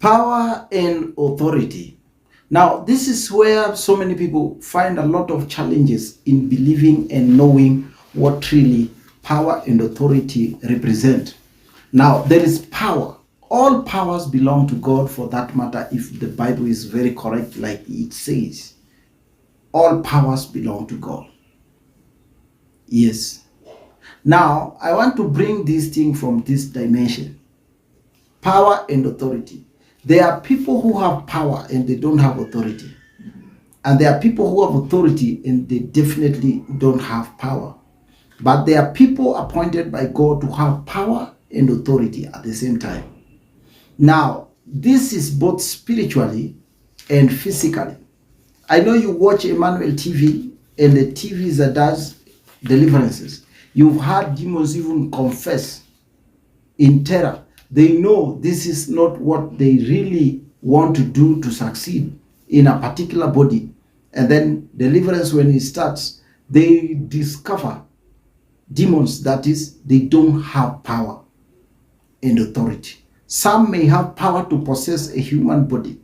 Power and authority. Now, this is where so many people find a lot of challenges in believing and knowing what really power and authority represent. Now, there is power. All powers belong to God, for that matter, if the Bible is very correct, like it says. All powers belong to God. Yes. Now, I want to bring this thing from this dimension. Power and authority. There are people who have power and they don't have authority. And there are people who have authority and they definitely don't have power. But there are people appointed by God to have power and authority at the same time. Now, this is both spiritually and physically. I know you watch Emmanuel TV, and the TV that does deliverances. You've had demons even confess in terror. They know this is not what they really want to do to succeed in a particular body. And then deliverance, when it starts, they discover demons, that is, they don't have power and authority. Some may have power to possess a human body,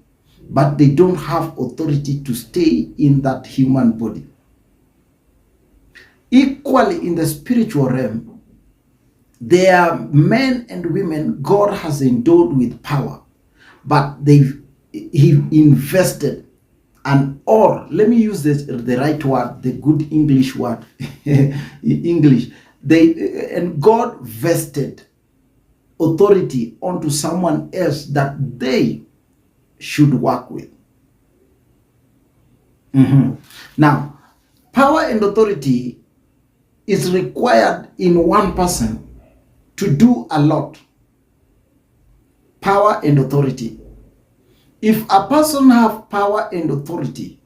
but they don't have authority to stay in that human body. Equally, in the spiritual realm, there are men and women God has endowed with power, but he invested or let me use the right word, the good English word, English. And God vested authority onto someone else that they should work with. Now, power and authority is required in one person to do a lot. Power and authority. If a person have power and authority,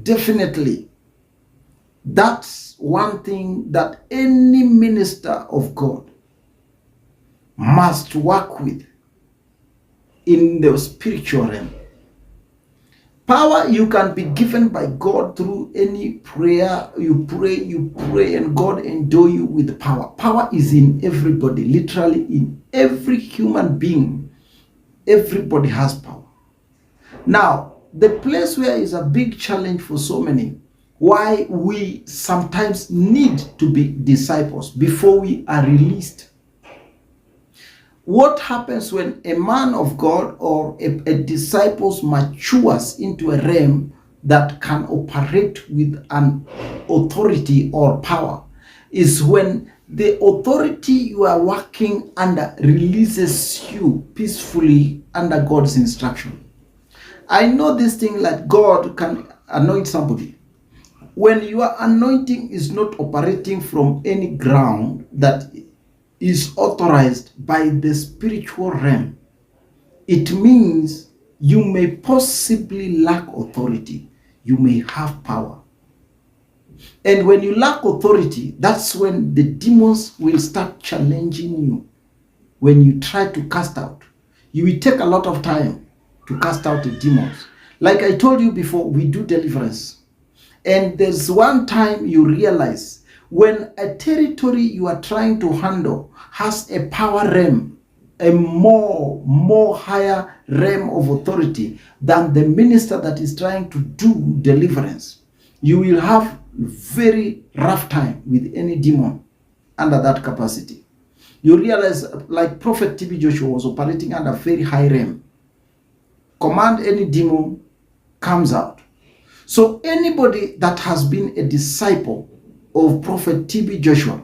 definitely that's one thing that any minister of God must work with in the spiritual realm. Power you can be given by God through any prayer. You pray, and God endow you with power. Power is in everybody, literally in every human being. Everybody has power. Now, the place where is a big challenge for so many, why we sometimes need to be disciples before we are released. What happens when a man of God or a disciple matures into a realm that can operate with an authority or power is when the authority you are working under releases you peacefully under God's instruction. I know this thing, like God can anoint somebody. When your anointing is not operating from any ground that is authorized by the spiritual realm, it means you may possibly lack authority. You may have power. And when you lack authority, that's when the demons will start challenging you. When you try to cast out, you will take a lot of time to cast out the demons. Like I told you before, we do deliverance. And there's one time you realize when a territory you are trying to handle has a power realm, a more higher realm of authority than the minister that is trying to do deliverance, you will have very rough time with any demon under that capacity. You realize, like Prophet TB Joshua was operating under very high realm. Command any demon, comes out. So anybody that has been a disciple of Prophet TB Joshua,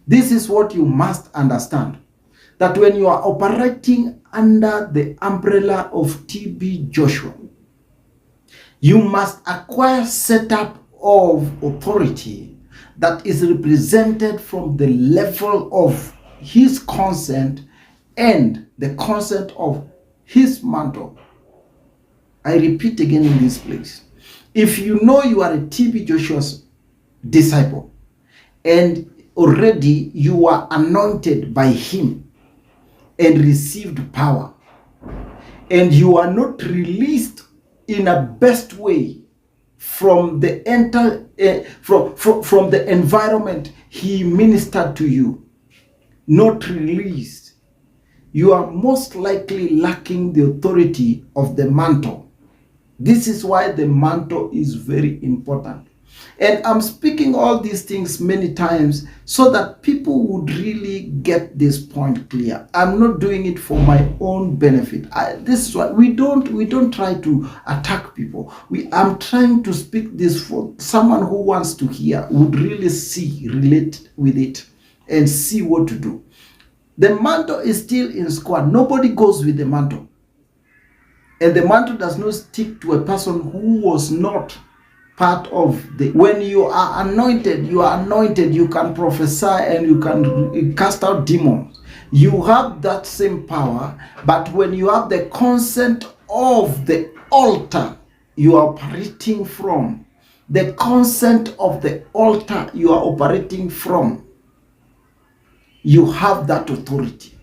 this is what you must understand. That when you are operating under the umbrella of TB Joshua, you must acquire setup of authority that is represented from the level of his consent and the consent of his mantle. I repeat again in this place. If you know you are a TB Joshua's disciple and already you are anointed by him and received power, and you are not released in a best way from the from the environment he ministered to you, not released, you are most likely lacking the authority of the mantle. This is why the mantle is very important. And I'm speaking all these things many times so that people would really get this point clear. I'm not doing it for my own benefit. This is why we don't try to attack people. I'm trying to speak this for someone who wants to hear, would really relate with it, and see what to do. The mantle is still in Scoan. Nobody goes with the mantle. And the mantle does not stick to a person who was not part of the... When you are anointed, you can prophesy and you can cast out demons. You have that same power, but when you have the consent of the altar you are operating from, the consent of the altar you are operating from, you have that authority.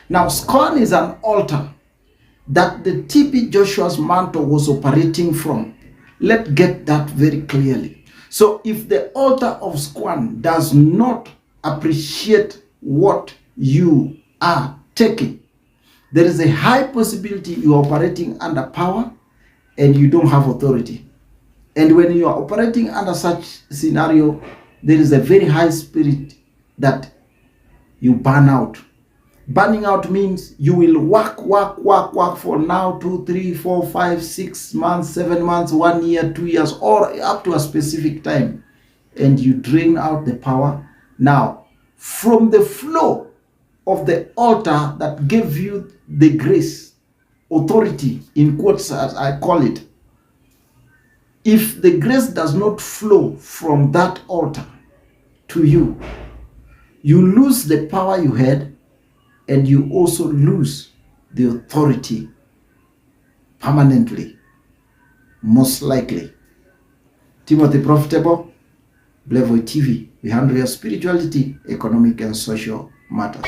Now, Scoan is an altar that the TB Joshua's mantle was operating from. Let's get that very clearly. So if the altar of Scoan does not appreciate what you are taking, there is a high possibility you are operating under power and you don't have authority. And when you are operating under such scenario, there is a very high spirit that you burn out. Burning out means you will work for now 2, 3, 4, 5, 6 months, 7 months, 1 year, 2 years, or up to a specific time, and you drain out the power. Now, from the flow of the altar that gave you the grace, authority, in quotes as I call it, if the grace does not flow from that altar to you, you lose the power you had, and you also lose the authority permanently, most likely. Timothy Profitable, Blevoy TV. We handle your spirituality, economic, and social matters.